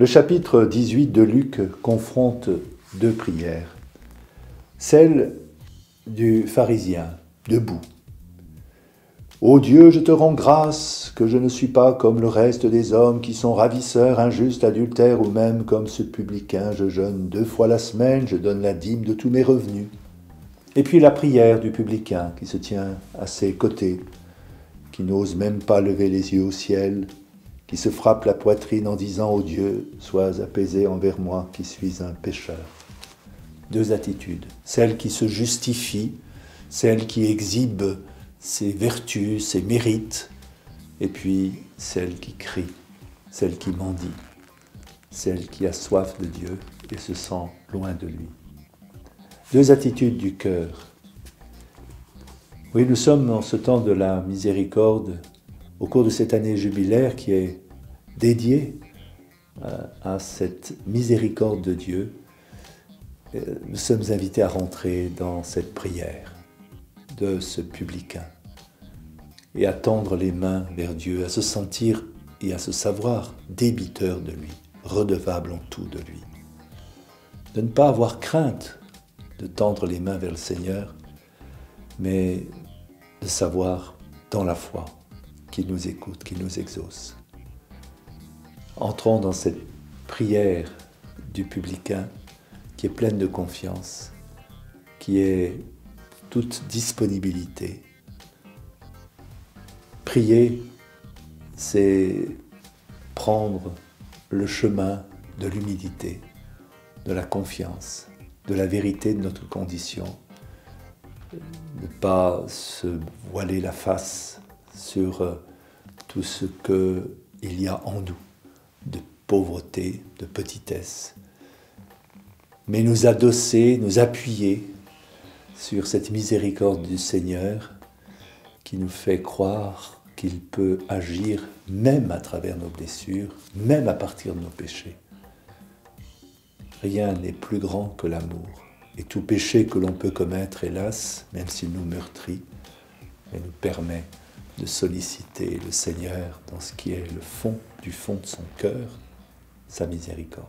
Le chapitre 18 de Luc confronte deux prières. Celle du pharisien, debout. « Ô Dieu, je te rends grâce que je ne suis pas comme le reste des hommes qui sont ravisseurs, injustes, adultères, ou même comme ce publicain. Je jeûne 2 fois la semaine, je donne la dîme de tous mes revenus. » Et puis la prière du publicain qui se tient à ses côtés, qui n'ose même pas lever les yeux au ciel, qui se frappe la poitrine en disant « Ô Dieu, sois apaisé envers moi qui suis un pécheur. » Deux attitudes, celle qui se justifie, celle qui exhibe ses vertus, ses mérites, et puis celle qui crie, celle qui mendie, celle qui a soif de Dieu et se sent loin de lui. Deux attitudes du cœur. Oui, nous sommes en ce temps de la miséricorde, au cours de cette année jubilaire qui est dédiée à cette miséricorde de Dieu. Nous sommes invités à rentrer dans cette prière de ce publicain et à tendre les mains vers Dieu, à se sentir et à se savoir débiteur de lui, redevable en tout de lui. De ne pas avoir crainte de tendre les mains vers le Seigneur, mais de savoir dans la foi qu'il nous écoute, qu'il nous exauce. Entrons dans cette prière du publicain qui est pleine de confiance, qui est toute disponibilité. Prier, c'est prendre le chemin de l'humilité, de la confiance, de la vérité de notre condition, ne pas se voiler la face sur tout ce qu'il y a en nous, de pauvreté, de petitesse, mais nous adosser, nous appuyer sur cette miséricorde du Seigneur qui nous fait croire qu'il peut agir même à travers nos blessures, même à partir de nos péchés. Rien n'est plus grand que l'amour. Et tout péché que l'on peut commettre, hélas, même s'il nous meurtrit, nous permet de solliciter le Seigneur dans ce qui est le fond du fond de son cœur, sa miséricorde.